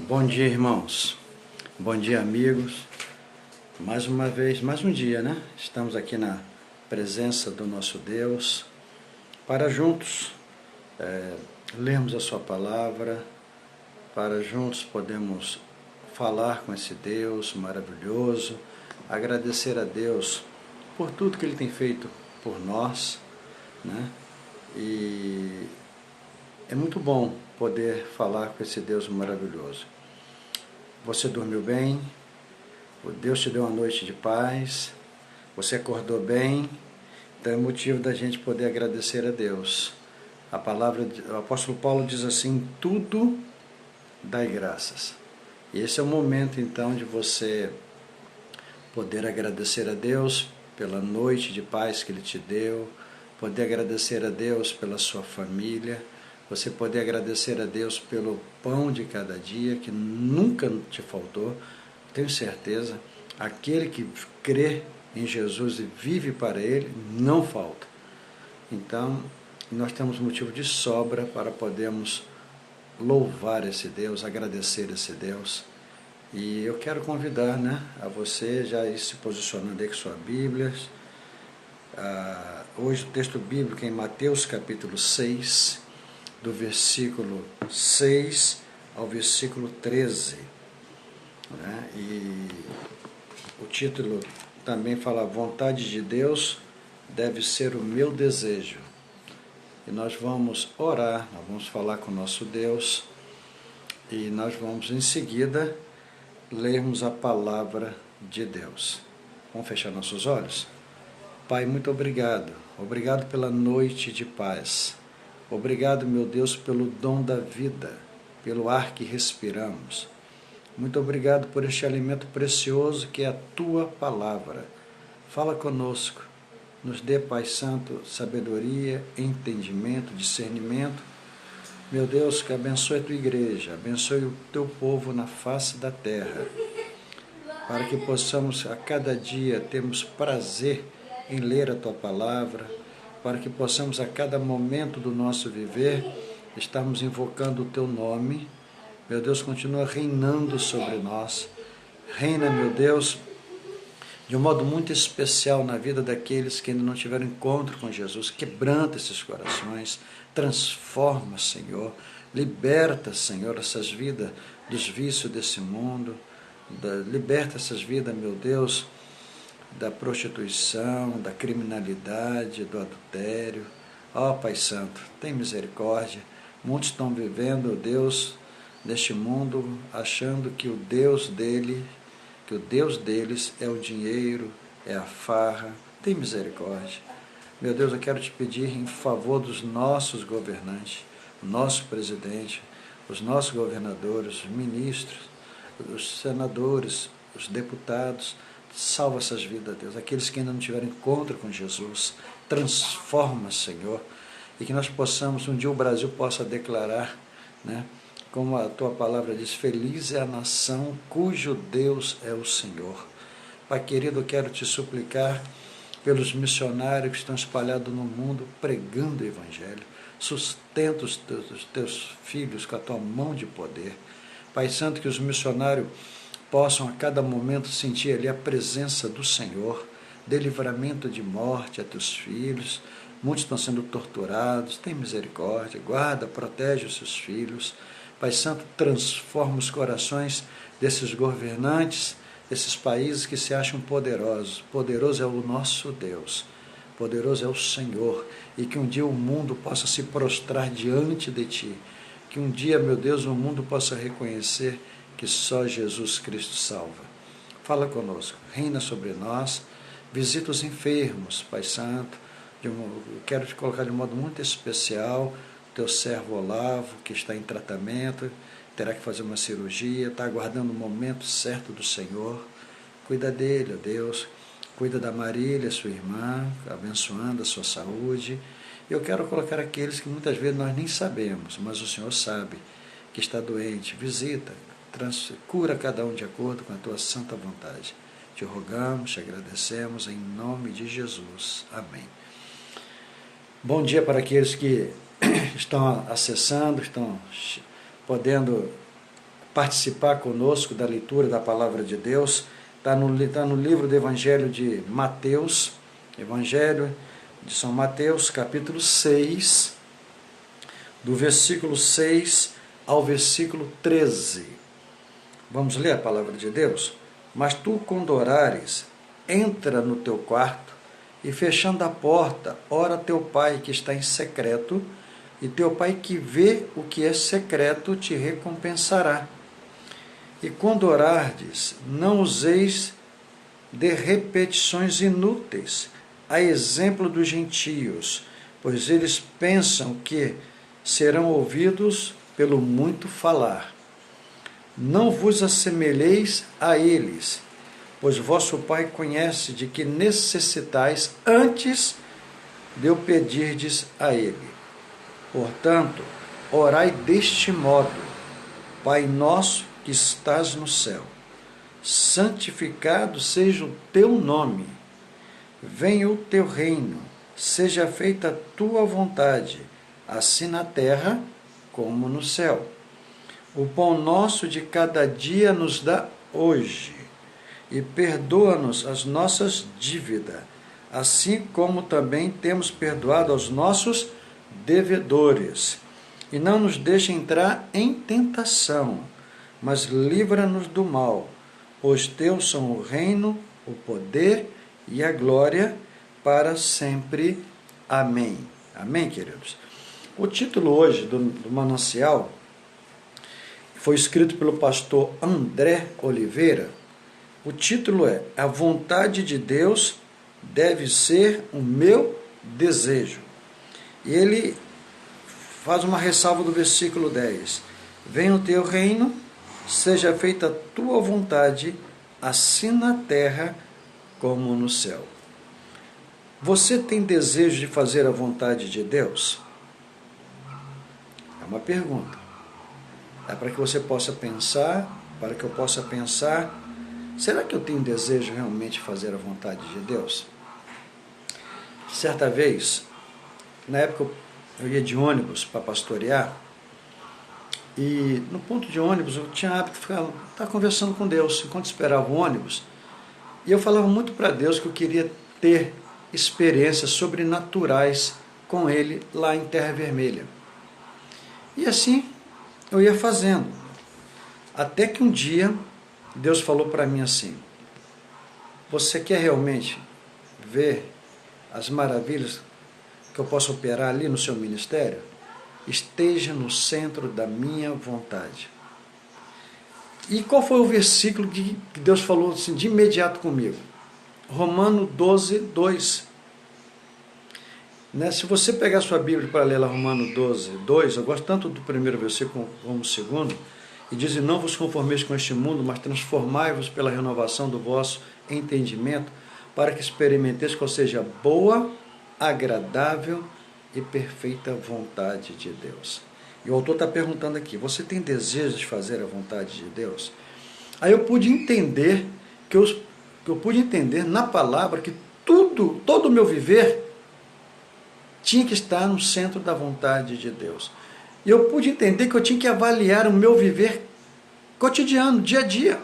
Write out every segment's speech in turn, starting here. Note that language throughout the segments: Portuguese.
Bom dia, irmãos. Bom dia, amigos. Mais uma vez, mais um dia, né? Estamos aqui na presença do nosso Deus para juntos lermos a sua palavra, para juntos podemos falar com esse Deus maravilhoso, agradecer a Deus por tudo que Ele tem feito por nós, né? E é muito bom poder falar com esse Deus maravilhoso. Você dormiu bem? Deus te deu uma noite de paz? Você acordou bem? Então é motivo da gente poder agradecer a Deus. A palavra, o apóstolo Paulo diz assim: tudo dai graças. E esse é o momento então de você poder agradecer a Deus pela noite de paz que Ele te deu, poder agradecer a Deus pela sua família, você poder agradecer a Deus pelo pão de cada dia que nunca te faltou. Tenho certeza, aquele que crê em Jesus e vive para Ele, não falta. Então, nós temos motivo de sobra para podermos louvar esse Deus, agradecer esse Deus. E eu quero convidar, né, a você já ir se posicionando aí com sua Bíblia. Hoje o texto bíblico é em Mateus capítulo 6, do versículo 6 ao versículo 13. Né? E o título também fala: vontade de Deus deve ser o meu desejo. E nós vamos orar, nós vamos falar com o nosso Deus e nós vamos em seguida lermos a palavra de Deus. Vamos fechar nossos olhos? Pai, muito obrigado. Obrigado pela noite de paz. Obrigado, meu Deus, pelo dom da vida, pelo ar que respiramos. Muito obrigado por este alimento precioso que é a Tua palavra. Fala conosco, nos dê, Pai Santo, sabedoria, entendimento, discernimento. Meu Deus, que abençoe a Tua igreja, abençoe o Teu povo na face da terra, para que possamos a cada dia termos prazer em ler a Tua palavra, para que possamos a cada momento do nosso viver estarmos invocando o Teu nome. Meu Deus, continua reinando sobre nós. Reina, meu Deus, de um modo muito especial na vida daqueles que ainda não tiveram encontro com Jesus. Quebranta esses corações, transforma, Senhor. Liberta, Senhor, essas vidas dos vícios desse mundo. Liberta essas vidas, meu Deus, da prostituição, da criminalidade, do adultério. Ó Pai Santo, tem misericórdia. Muitos estão vivendo, Deus, neste mundo, achando que o Deus deles é o dinheiro, é a farra. Tem misericórdia. Meu Deus, eu quero te pedir em favor dos nossos governantes, o nosso presidente, os nossos governadores, os ministros, os senadores, os deputados. Salva essas vidas, Deus. Aqueles que ainda não tiveram encontro com Jesus, transforma, Senhor, e que nós possamos, um dia o Brasil possa declarar, né, como a Tua palavra diz: feliz é a nação cujo Deus é o Senhor. Pai querido, eu quero te suplicar pelos missionários que estão espalhados no mundo pregando o Evangelho. Sustenta os teus filhos com a Tua mão de poder. Pai Santo, que os missionários possam a cada momento sentir ali a presença do Senhor, dê livramento de morte a Teus filhos. Muitos estão sendo torturados, tem misericórdia, guarda, protege os seus filhos. Pai Santo, transforma os corações desses governantes, desses países que se acham poderosos. Poderoso é o nosso Deus, poderoso é o Senhor, e que um dia o mundo possa se prostrar diante de Ti, que um dia, meu Deus, o mundo possa reconhecer que só Jesus Cristo salva. Fala conosco, reina sobre nós, visita os enfermos, Pai Santo. Eu quero te colocar de um modo muito especial teu servo Olavo, que está em tratamento, terá que fazer uma cirurgia, está aguardando o momento certo do Senhor. Cuida dele, ó Deus. Cuida da Marília, sua irmã, abençoando a sua saúde. Eu quero colocar aqueles que muitas vezes nós nem sabemos, mas o Senhor sabe que está doente. Visita, cura cada um de acordo com a tua santa vontade. Te rogamos, te agradecemos, em nome de Jesus. Amém. Bom dia para aqueles que estão acessando, estão podendo participar conosco da leitura da Palavra de Deus, está no livro do Evangelho de Mateus, Evangelho de São Mateus, capítulo 6, do versículo 6 ao versículo 13. Vamos ler a Palavra de Deus? Mas tu, quando orares, entra no teu quarto e, fechando a porta, ora teu Pai que está em secreto, e teu Pai que vê o que é secreto te recompensará. E quando orardes, não useis de repetições inúteis, a exemplo dos gentios, pois eles pensam que serão ouvidos pelo muito falar. Não vos assemelheis a eles, pois vosso Pai conhece de que necessitais antes de o pedirdes a Ele. Portanto, orai deste modo: Pai nosso que estás no céu, santificado seja o teu nome. Venha o teu reino, seja feita a tua vontade, assim na terra como no céu. O pão nosso de cada dia nos dá hoje, e perdoa-nos as nossas dívidas, assim como também temos perdoado aos nossos devedores. E não nos deixe entrar em tentação, mas livra-nos do mal, pois teus são o reino, o poder e a glória para sempre. Amém. Amém, queridos? O título hoje do Manancial foi escrito pelo pastor André Oliveira. O título é: A vontade de Deus deve ser o meu desejo. E ele faz uma ressalva do versículo 10. Venha o teu reino, seja feita a tua vontade, assim na terra como no céu. Você tem desejo de fazer a vontade de Deus? É uma pergunta. É para que você possa pensar, para que eu possa pensar, será que eu tenho desejo realmente de fazer a vontade de Deus? Certa vez, na época eu ia de ônibus para pastorear, e no ponto de ônibus eu tinha hábito de estar conversando com Deus enquanto esperava o ônibus, e eu falava muito para Deus que eu queria ter experiências sobrenaturais com Ele lá em Terra Vermelha. E assim eu ia fazendo, até que um dia Deus falou para mim assim: você quer realmente ver as maravilhas que eu posso operar ali no seu ministério? Esteja no centro da minha vontade. E qual foi o versículo que Deus falou assim, de imediato comigo? Romanos 12, 2. Se você pegar sua Bíblia para ler lá Romanos 12, 2, eu gosto tanto do primeiro versículo como do segundo, e diz: e não vos conformeis com este mundo, mas transformai-vos pela renovação do vosso entendimento, para que experimenteis qual seja a boa, agradável e perfeita vontade de Deus. E o autor está perguntando aqui: você tem desejo de fazer a vontade de Deus? Aí eu pude entender, eu pude entender na palavra que todo o meu viver tinha que estar no centro da vontade de Deus. E eu pude entender que eu tinha que avaliar o meu viver cotidiano, dia a dia.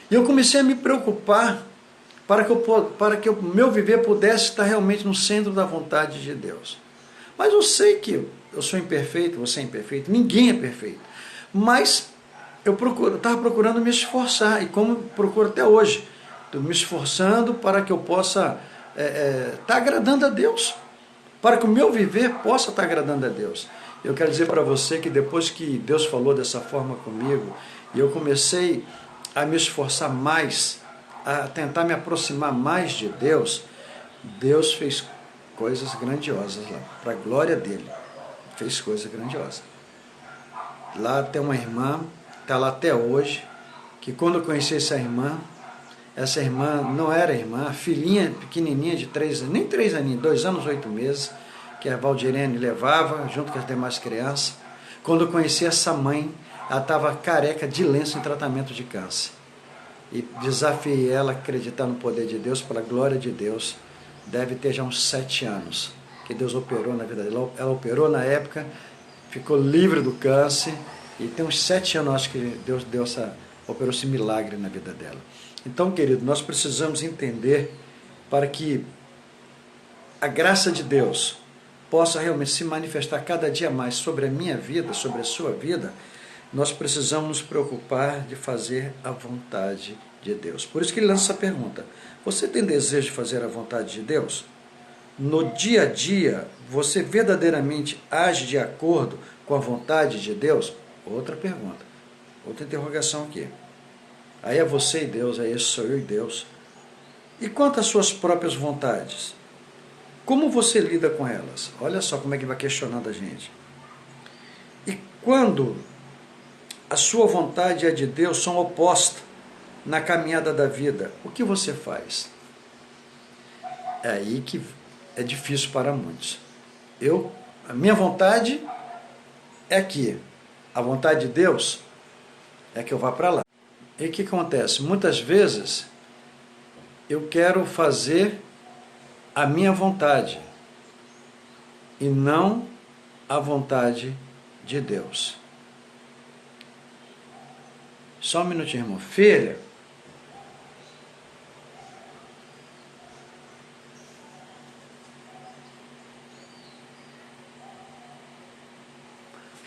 E eu comecei a me preocupar para que o meu viver pudesse estar realmente no centro da vontade de Deus. Mas eu sei que eu sou imperfeito, você é imperfeito, ninguém é perfeito. Mas eu estava procurando me esforçar, e como procuro até hoje, estou me esforçando para que eu possa estar agradando a Deus, para que o meu viver possa estar agradando a Deus. Eu quero dizer para você que depois que Deus falou dessa forma comigo, e eu comecei a me esforçar mais, a tentar me aproximar mais de Deus, Deus fez coisas grandiosas lá, para a glória dele. Fez coisas grandiosas. Lá tem uma irmã, está lá até hoje, que quando eu conheci essa irmã não era irmã, a filhinha pequenininha de 3 anos, nem 3 aninhos, 2 anos, 8 meses, que a Valdirene levava, junto com as demais crianças. Quando eu conheci essa mãe, ela estava careca de lenço em tratamento de câncer. E desafiei ela a acreditar no poder de Deus, pela glória de Deus. Deve ter já uns 7 anos que Deus operou na vida dela. Ela operou na época, ficou livre do câncer, E tem uns 7 anos, acho que Deus operou esse milagre na vida dela. Então, querido, nós precisamos entender, para que a graça de Deus possa realmente se manifestar cada dia mais sobre a minha vida, sobre a sua vida, nós precisamos nos preocupar de fazer a vontade de Deus. Por isso que ele lança essa pergunta: você tem desejo de fazer a vontade de Deus? No dia a dia, você verdadeiramente age de acordo com a vontade de Deus? Outra pergunta, outra interrogação aqui. Aí é você e Deus, aí sou eu e Deus. E quanto às suas próprias vontades? Como você lida com elas? Olha só como é que vai questionando a gente. E quando a sua vontade e a de Deus são opostas na caminhada da vida, o que você faz? É aí que é difícil para muitos. A minha vontade é aqui. A vontade de Deus é que eu vá para lá. E o que acontece? Muitas vezes eu quero fazer a minha vontade e não a vontade de Deus. Só um minutinho, irmão. Filha,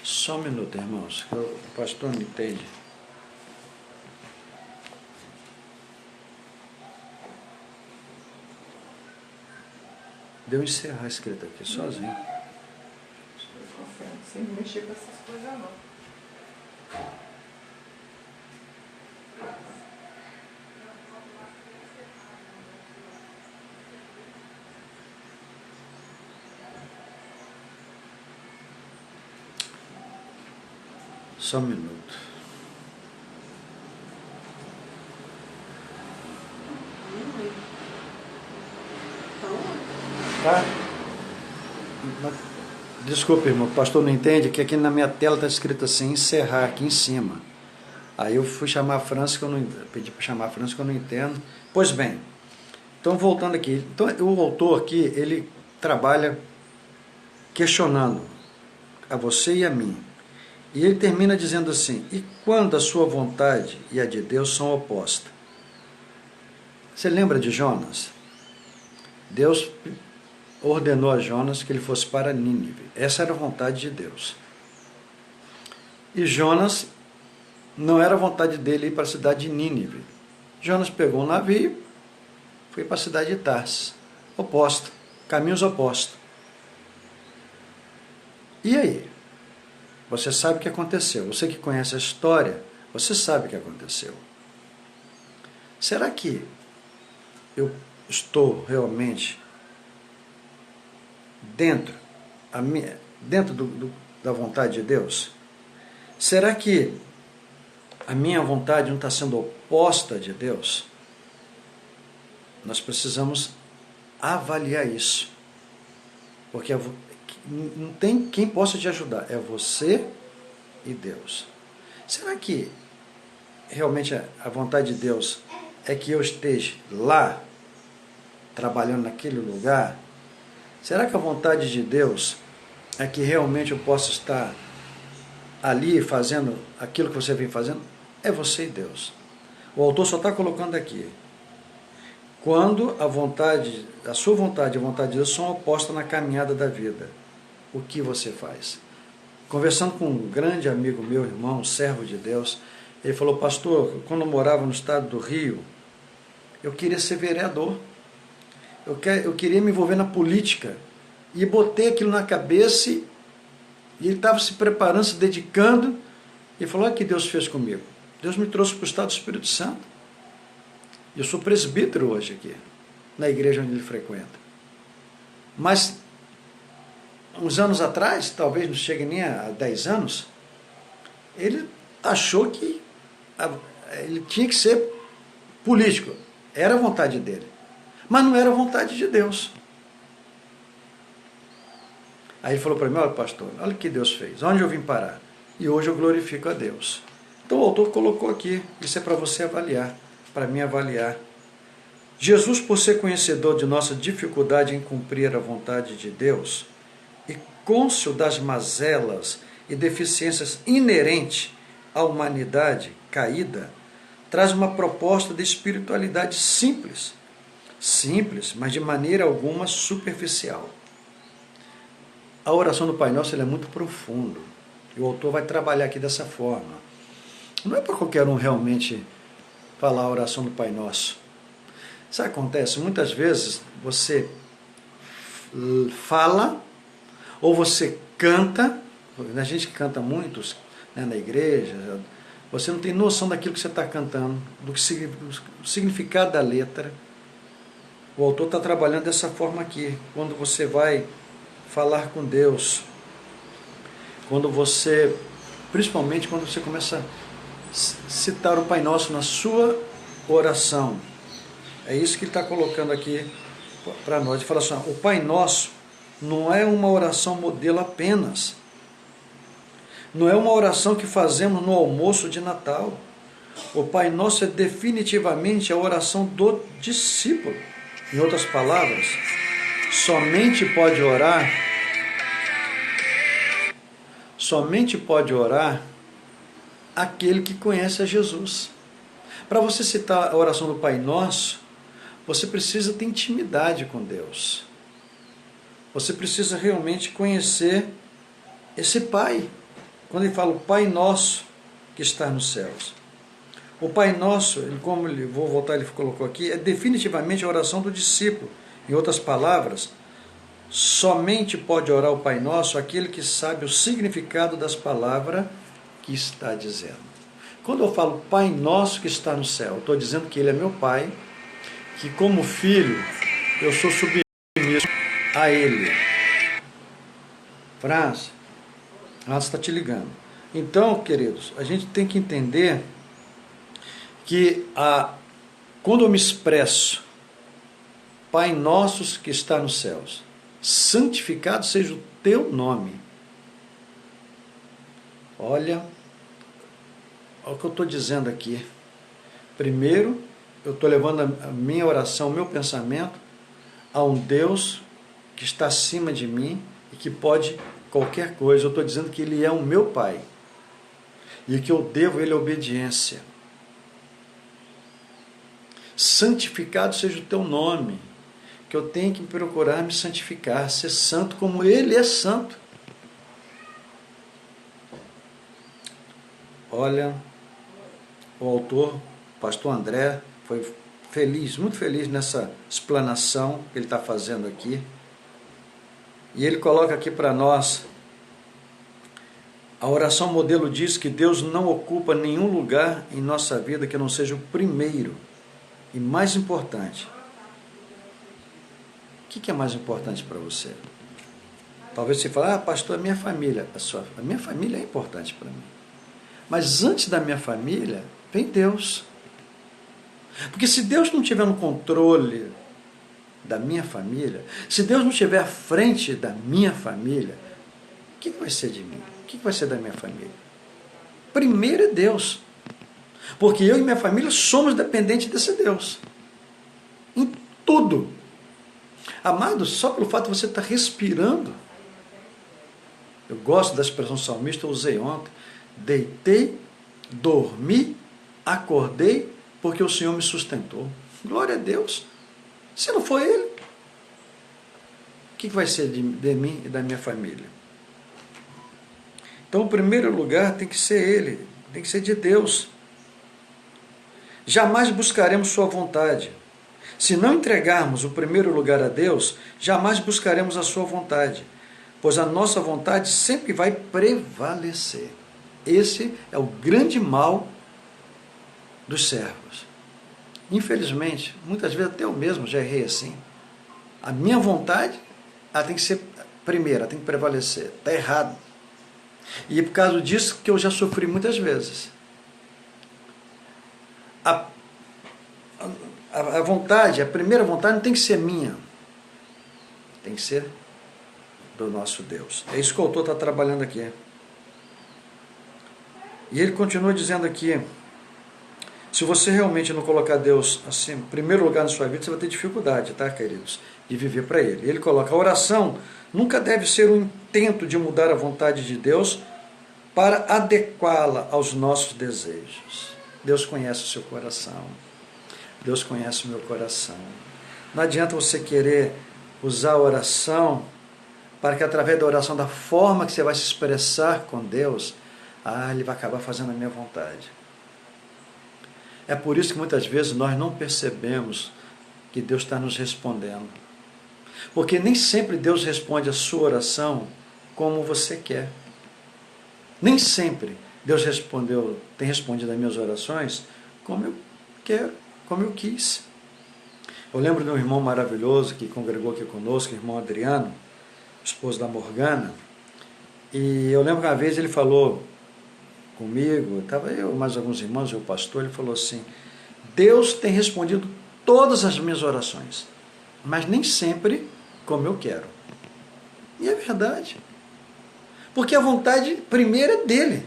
só um minuto, irmãos, que o pastor não entende. Deu encerrar escrito aqui sozinho. Sem mexer com essas coisas, não. Só um minuto. Tá? Desculpe, irmão, o pastor não entende que aqui na minha tela está escrito assim, encerrar aqui em cima. Aí eu fui chamar a França, que eu não pedi para chamar a França, que eu não entendo. Pois bem, então voltando aqui. Então o autor aqui, ele trabalha questionando a você e a mim. E ele termina dizendo assim: e quando a sua vontade e a de Deus são opostas? Você lembra de Jonas? Deus ordenou a Jonas que ele fosse para Nínive. Essa era a vontade de Deus. E Jonas, não era a vontade dele ir para a cidade de Nínive. Jonas pegou um navio, foi para a cidade de Tarsis. Oposto, caminhos opostos. E aí? Você sabe o que aconteceu. Você que conhece a história, você sabe o que aconteceu. Será que eu estou realmente dentro da vontade de Deus? Será que a minha vontade não está sendo oposta de Deus? Nós precisamos avaliar isso. Porque não tem quem possa te ajudar. É você e Deus. Será que realmente a vontade de Deus é que eu esteja lá, trabalhando naquele lugar? Será que a vontade de Deus é que realmente eu possa estar ali fazendo aquilo que você vem fazendo? É você e Deus. O autor só está colocando aqui: quando a sua vontade e a vontade de Deus são opostas na caminhada da vida, o que você faz? Conversando com um grande amigo meu, irmão, um servo de Deus, ele falou: pastor, quando eu morava no estado do Rio, eu queria ser vereador. Eu queria me envolver na política. E botei aquilo na cabeça e ele estava se preparando, se dedicando. E falou: olha o que Deus fez comigo. Deus me trouxe para o estado do Espírito Santo. Eu sou presbítero hoje aqui, na igreja onde ele frequenta. Mas, uns anos atrás, talvez não chegue nem a 10 anos, ele achou que ele tinha que ser político. Era a vontade dele. Mas não era a vontade de Deus. Aí ele falou para mim: olha, pastor, olha o que Deus fez, onde eu vim parar? E hoje eu glorifico a Deus. Então o autor colocou aqui, isso é para você avaliar, para mim avaliar. Jesus, por ser conhecedor de nossa dificuldade em cumprir a vontade de Deus, e cônscio das mazelas e deficiências inerentes à humanidade caída, traz uma proposta de espiritualidade simples, mas de maneira alguma superficial. A oração do Pai Nosso é muito profunda, e o autor vai trabalhar aqui dessa forma. Não é para qualquer um realmente falar a oração do Pai Nosso. Sabe o que acontece? Muitas vezes você fala, ou você canta, a gente que canta muitos, né, na igreja, você não tem noção daquilo que você está cantando, do significado da letra. O autor está trabalhando dessa forma aqui, quando você vai falar com Deus, principalmente quando você começa a citar o Pai Nosso na sua oração. É isso que ele está colocando aqui para nós. Ele fala assim, o Pai Nosso não é uma oração modelo apenas. Não é uma oração que fazemos no almoço de Natal. O Pai Nosso é definitivamente a oração do discípulo. Em outras palavras, somente pode orar aquele que conhece a Jesus. Para você citar a oração do Pai Nosso, você precisa ter intimidade com Deus. Você precisa realmente conhecer esse Pai. Quando ele fala o Pai Nosso que está nos céus. O Pai Nosso, ele colocou aqui, é definitivamente a oração do discípulo. Em outras palavras, somente pode orar o Pai Nosso aquele que sabe o significado das palavras que está dizendo. Quando eu falo Pai Nosso que está no céu, estou dizendo que Ele é meu Pai, que como filho eu sou submisso a Ele. França está te ligando. Então, queridos, a gente tem que entender que quando eu me expresso, Pai Nosso que está nos céus, santificado seja o teu nome. Olha o que eu estou dizendo aqui. Primeiro, eu estou levando a minha oração, o meu pensamento, a um Deus que está acima de mim e que pode qualquer coisa. Eu estou dizendo que Ele é o meu Pai e que eu devo a Ele obediência. Santificado seja o teu nome, que eu tenho que procurar me santificar, ser santo como Ele é santo. Olha, o autor, pastor André, foi feliz, muito feliz nessa explanação que ele está fazendo aqui. E ele coloca aqui para nós, a oração modelo diz que Deus não ocupa nenhum lugar em nossa vida que não seja o primeiro e mais importante. O que é mais importante para você? Talvez você fale, pastor, a minha família. A minha família é importante para mim. Mas antes da minha família, vem Deus. Porque se Deus não estiver no controle da minha família, se Deus não estiver à frente da minha família, o que vai ser de mim? O que vai ser da minha família? Primeiro é Deus. Porque eu e minha família somos dependentes desse Deus. Em tudo. Amados, só pelo fato de você estar respirando, eu gosto da expressão salmista, eu usei ontem, deitei, dormi, acordei, porque o Senhor me sustentou. Glória a Deus. Se não for Ele, o que vai ser de mim e da minha família? Então, o primeiro lugar tem que ser Ele, tem que ser de Deus. Jamais buscaremos sua vontade. Se não entregarmos o primeiro lugar a Deus, jamais buscaremos a sua vontade, pois a nossa vontade sempre vai prevalecer. Esse é o grande mal dos servos. Infelizmente, muitas vezes até eu mesmo já errei assim. A minha vontade, ela tem que ser primeira, ela tem que prevalecer. Está errado. E é por causa disso que eu já sofri muitas vezes. A vontade, a primeira vontade não tem que ser minha. Tem que ser do nosso Deus. É isso que o autor está trabalhando aqui. E ele continua dizendo aqui, se você realmente não colocar Deus assim, em primeiro lugar na sua vida, você vai ter dificuldade, tá, queridos? De viver para Ele. Ele coloca, a oração nunca deve ser um intento de mudar a vontade de Deus para adequá-la aos nossos desejos. Deus conhece o seu coração. Deus conhece o meu coração. Não adianta você querer usar a oração para que através da oração, da forma que você vai se expressar com Deus, Ele vai acabar fazendo a minha vontade. É por isso que muitas vezes nós não percebemos que Deus está nos respondendo. Porque nem sempre Deus responde a sua oração como você quer. Nem sempre Deus tem respondido as minhas orações como eu quero, como eu quis. Eu lembro de um irmão maravilhoso que congregou aqui conosco, o irmão Adriano, esposo da Morgana, e eu lembro que uma vez ele falou comigo, estava eu, mais alguns irmãos e o pastor, ele falou assim: Deus tem respondido todas as minhas orações, mas nem sempre como eu quero. E é verdade. Porque a vontade primeiro é dele.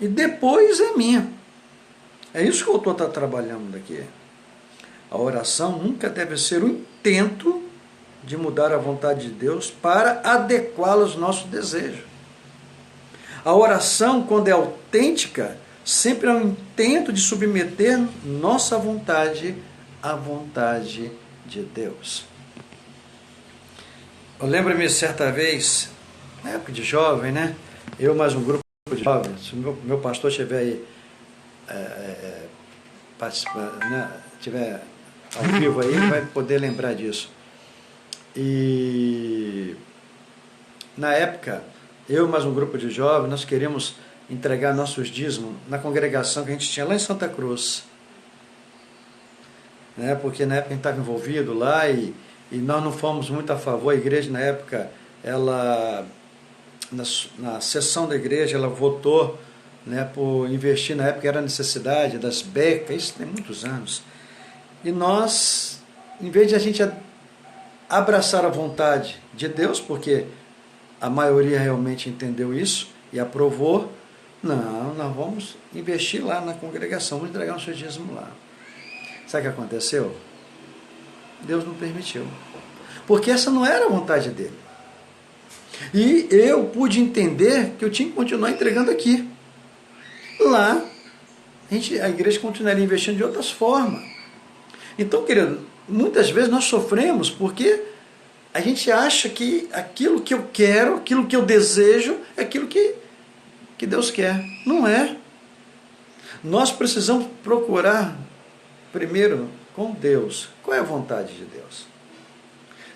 E depois é minha. É isso que o autor está trabalhando aqui. A oração nunca deve ser o intento de mudar a vontade de Deus para adequá-la aos nossos desejos. A oração, quando é autêntica, sempre é um intento de submeter nossa vontade à vontade de Deus. Eu lembro-me certa vez, na época de jovem, né? Eu mais um grupo de jovens, se o meu pastor estiver aí, estiver ao vivo aí, ele vai poder lembrar disso. E na época, eu mais um grupo de jovens, nós queríamos entregar nossos dízimos na congregação que a gente tinha lá em Santa Cruz. Né? Porque na época a gente estava envolvido lá e nós não fomos muito a favor. A igreja na época, ela, na sessão da igreja, ela votou, né, por investir, na época era a necessidade das becas, isso tem muitos anos. E nós, em vez de a gente abraçar a vontade de Deus, porque a maioria realmente entendeu isso e aprovou, não, nós vamos investir lá na congregação, vamos entregar nosso dízimo lá. Sabe o que aconteceu? Deus não permitiu. Porque essa não era a vontade dele. E eu pude entender que eu tinha que continuar entregando aqui. Lá, a igreja continuaria investindo de outras formas. Então, querido, muitas vezes nós sofremos porque a gente acha que aquilo que eu quero, aquilo que eu desejo, é aquilo que Deus quer. Não é. Nós precisamos procurar, primeiro, com Deus. Qual é a vontade de Deus?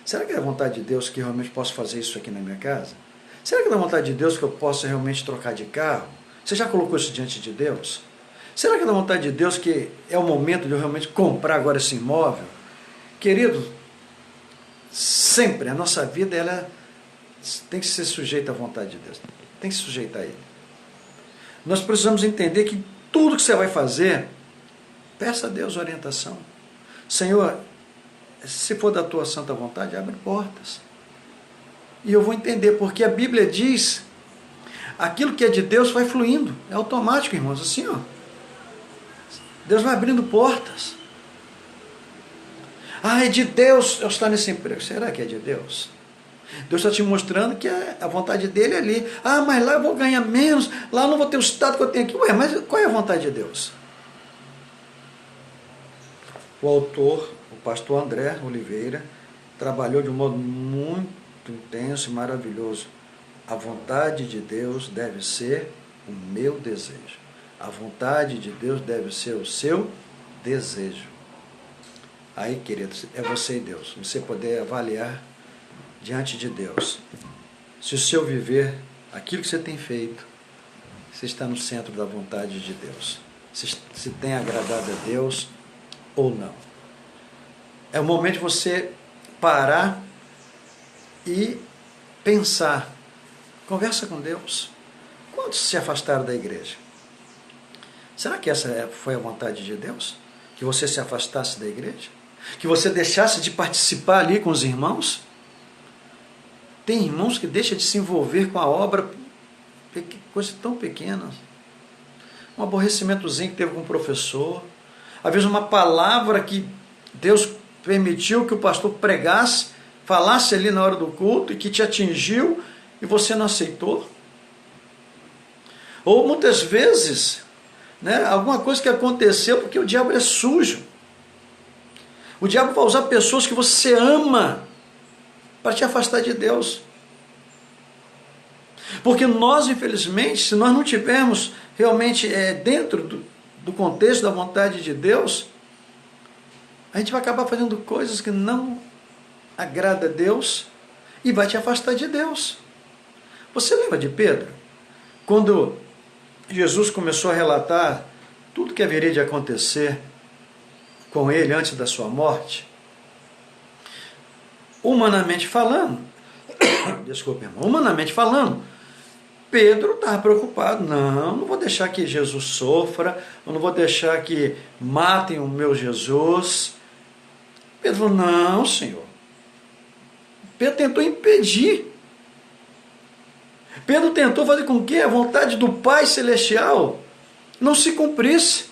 Será que é a vontade de Deus que eu realmente posso fazer isso aqui na minha casa? Será que é a vontade de Deus que eu possa realmente trocar de carro? Você já colocou isso diante de Deus? Será que é da vontade de Deus que é o momento de eu realmente comprar agora esse imóvel? Querido, sempre a nossa vida ela tem que ser sujeita à vontade de Deus. Tem que se sujeitar a Ele. Nós precisamos entender que tudo que você vai fazer, peça a Deus orientação. Senhor, se for da tua santa vontade, abre portas. E eu vou entender, porque a Bíblia diz, aquilo que é de Deus vai fluindo. É automático, irmãos, assim, ó. Deus vai abrindo portas. Ah, é de Deus eu estar nesse emprego. Será que é de Deus? Deus está te mostrando que a vontade dele é ali. Ah, mas lá eu vou ganhar menos, lá eu não vou ter o estado que eu tenho aqui. Ué, mas qual é a vontade de Deus? O autor, o pastor André Oliveira, trabalhou de um modo muito intenso e maravilhoso. A vontade de Deus deve ser o meu desejo. A vontade de Deus deve ser o seu desejo. Aí, queridos, é você e Deus. Você poder avaliar diante de Deus se o seu viver, aquilo que você tem feito, você está no centro da vontade de Deus. Se tem agradado a Deus ou não. É o momento de você parar e pensar. Conversa com Deus. Quantos se afastaram da igreja? Será que essa foi a vontade de Deus? Que você se afastasse da igreja? Que você deixasse de participar ali com os irmãos? Tem irmãos que deixam de se envolver com a obra, coisas tão pequenas. Um aborrecimentozinho que teve com o professor. Às vezes uma palavra que Deus permitiu que o pastor pregasse, falasse ali na hora do culto e que te atingiu e você não aceitou. Ou muitas vezes, né, alguma coisa que aconteceu porque o diabo é sujo. O diabo vai usar pessoas que você ama para te afastar de Deus. Porque nós, infelizmente, se nós não tivermos realmente dentro do contexto da vontade de Deus, a gente vai acabar fazendo coisas que não agrada a Deus e vai te afastar de Deus. Você lembra de Pedro? Quando Jesus começou a relatar tudo que haveria de acontecer com ele antes da sua morte, humanamente falando, desculpe, irmão, humanamente falando, Pedro estava preocupado. Não vou deixar que Jesus sofra, eu não vou deixar que matem o meu Jesus. Pedro falou, não, Senhor. Pedro tentou impedir. Pedro tentou fazer com que a vontade do Pai Celestial não se cumprisse.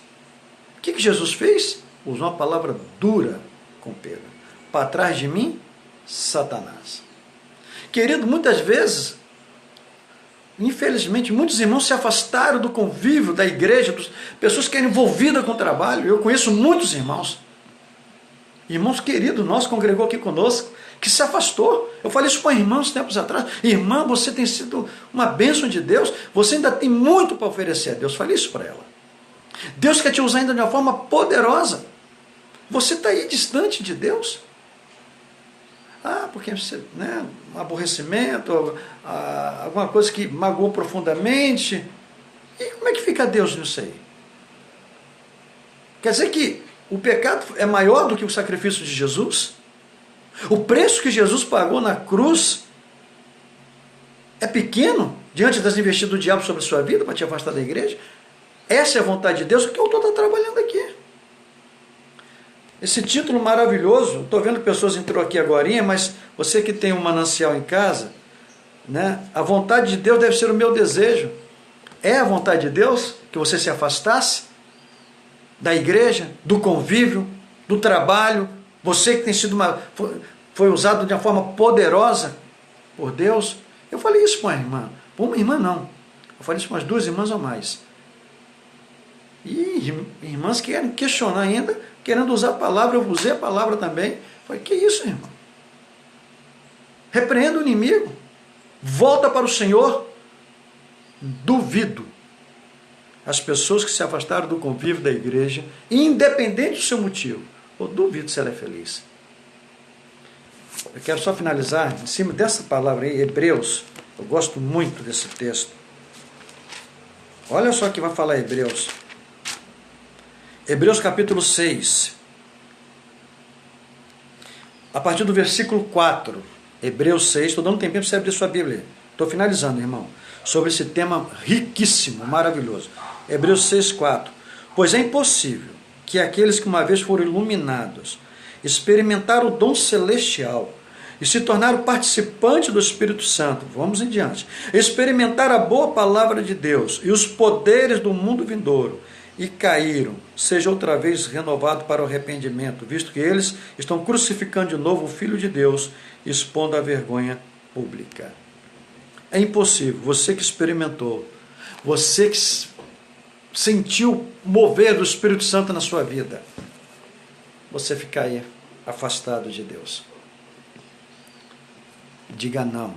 O que Jesus fez? Usou uma palavra dura com Pedro. Para trás de mim, Satanás. Querido, muitas vezes, infelizmente, muitos irmãos se afastaram do convívio da igreja, pessoas que eram envolvidas com o trabalho. Eu conheço muitos irmãos queridos nossos, congregou aqui conosco, que se afastou. Eu falei isso para irmãos tempos atrás. Irmã, você tem sido uma bênção de Deus, você ainda tem muito para oferecer a Deus. Falei isso para ela. Deus quer te usar ainda de uma forma poderosa. Você está aí distante de Deus? Porque você, um aborrecimento, alguma coisa que magoou profundamente. E como é que fica Deus nisso aí? Quer dizer que o pecado é maior do que o sacrifício de Jesus? O preço que Jesus pagou na cruz é pequeno diante das investidas do diabo sobre a sua vida para te afastar da igreja? Essa é a vontade de Deus, o que eu estou trabalhando aqui. Esse título maravilhoso, estou vendo pessoas entrou aqui agora, mas você que tem um manancial em casa, a vontade de Deus deve ser o meu desejo. É a vontade de Deus que você se afastasse da igreja, do convívio, do trabalho? Você que tem sido foi usado de uma forma poderosa por Deus? Eu falei isso para uma irmã não, eu falei isso para umas 2 irmãs ou mais. E irmãs que querem questionar ainda, querendo usar a palavra, eu usei a palavra também. Eu falei, que isso, irmão? Repreenda o inimigo, volta para o Senhor. Duvido as pessoas que se afastaram do convívio da igreja, independente do seu motivo, eu duvido se ela é feliz. Eu quero só finalizar em cima dessa palavra aí, Hebreus. Eu gosto muito desse texto. Olha só o que vai falar Hebreus. Hebreus capítulo 6. A partir do versículo 4. Hebreus 6. Estou dando um tempinho para você abrir sua Bíblia. Estou finalizando, irmão. Sobre esse tema riquíssimo, maravilhoso. Hebreus 6, 4. Pois é impossível que aqueles que uma vez foram iluminados, experimentaram o dom celestial e se tornaram participantes do Espírito Santo, vamos em diante, experimentaram a boa palavra de Deus e os poderes do mundo vindouro, e caíram, seja outra vez renovado para o arrependimento, visto que eles estão crucificando de novo o Filho de Deus, expondo a vergonha pública. É impossível, você que experimentou, você que sentiu mover do Espírito Santo na sua vida, você ficar aí afastado de Deus. Diga não,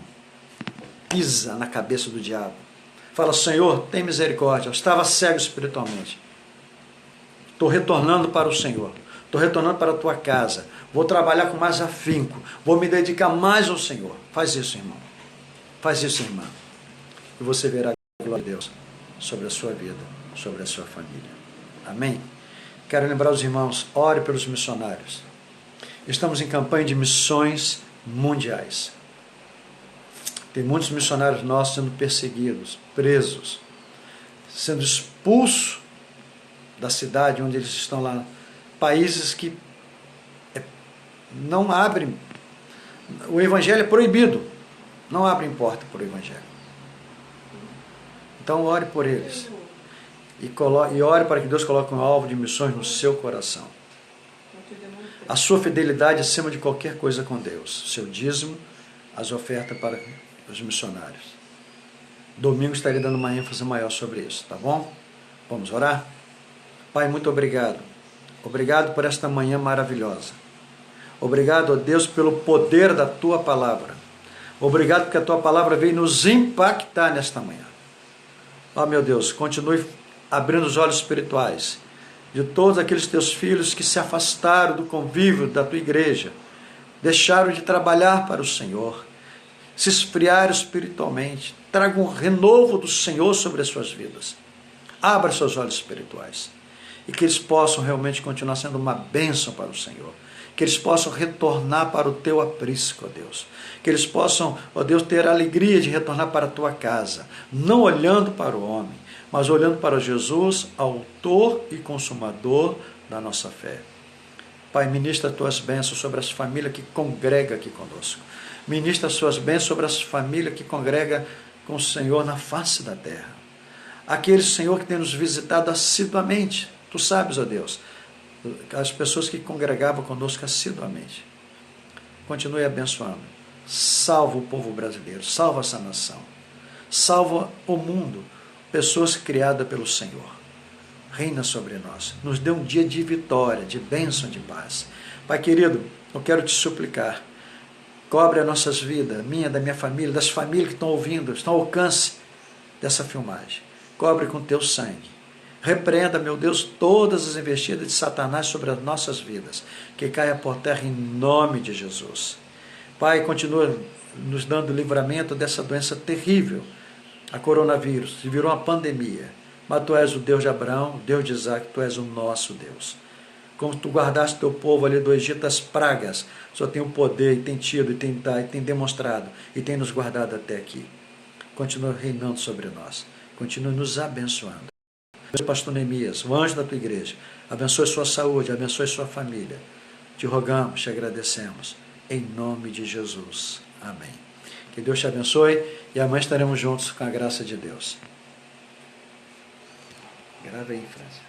pisa na cabeça do diabo, fala, Senhor, tem misericórdia, eu estava cego espiritualmente, estou retornando para o Senhor, estou retornando para a tua casa, vou trabalhar com mais afinco, vou me dedicar mais ao Senhor. Faz isso, irmão, faz isso, irmã, e você verá a glória de Deus sobre a sua vida, sobre a sua família. Amém? Quero lembrar os irmãos, ore pelos missionários. Estamos em campanha de missões mundiais. Tem muitos missionários nossos sendo perseguidos, presos, sendo expulsos da cidade onde eles estão lá. Países que não abrem, o evangelho é proibido, não abrem porta para o evangelho. Então ore por eles. E ore para que Deus coloque um alvo de missões no seu coração. A sua fidelidade acima de qualquer coisa com Deus. Seu dízimo, as ofertas para os missionários. Domingo estarei dando uma ênfase maior sobre isso, tá bom? Vamos orar? Pai, muito obrigado. Obrigado por esta manhã maravilhosa. Obrigado, ó Deus, pelo poder da Tua palavra. Obrigado porque a Tua palavra veio nos impactar nesta manhã. Ó meu Deus, continue abrindo os olhos espirituais de todos aqueles Teus filhos que se afastaram do convívio da Tua igreja, deixaram de trabalhar para o Senhor, se esfriaram espiritualmente. Traga um renovo do Senhor sobre as suas vidas. Abra seus olhos espirituais e que eles possam realmente continuar sendo uma bênção para o Senhor. Que eles possam retornar para o Teu aprisco, ó Deus. Que eles possam, ó Deus, ter a alegria de retornar para a Tua casa, não olhando para o homem, mas olhando para Jesus, autor e consumador da nossa fé. Pai, ministra as Tuas bênçãos sobre as famílias que congregam aqui conosco. Ministra as Suas bênçãos sobre as famílias que congregam com o Senhor na face da terra. Aqueles, Senhor, que tem nos visitado assiduamente. Tu sabes, ó Deus, as pessoas que congregavam conosco assiduamente. Continue abençoando. Salva o povo brasileiro, salva essa nação. Salva o mundo, pessoas criadas pelo Senhor. Reina sobre nós. Nos dê um dia de vitória, de bênção, de paz. Pai querido, eu quero te suplicar. Cobre as nossas vidas, minha, da minha família, das famílias que estão ouvindo, estão ao alcance dessa filmagem. Cobre com teu sangue. Repreenda, meu Deus, todas as investidas de Satanás sobre as nossas vidas. Que caia por terra em nome de Jesus. Pai, continua nos dando livramento dessa doença terrível, a coronavírus, que virou uma pandemia. Mas Tu és o Deus de Abraão, o Deus de Isaac, Tu és o nosso Deus. Como Tu guardaste Teu povo ali do Egito, as pragas, só tem o poder, e tem tido, e tem demonstrado, e tem nos guardado até aqui. Continua reinando sobre nós. Continua nos abençoando. Pastor Neemias, o anjo da Tua igreja, abençoe sua saúde, abençoe sua família. Te rogamos, te agradecemos, em nome de Jesus. Amém. Que Deus te abençoe e amanhã estaremos juntos com a graça de Deus. Grava aí, França.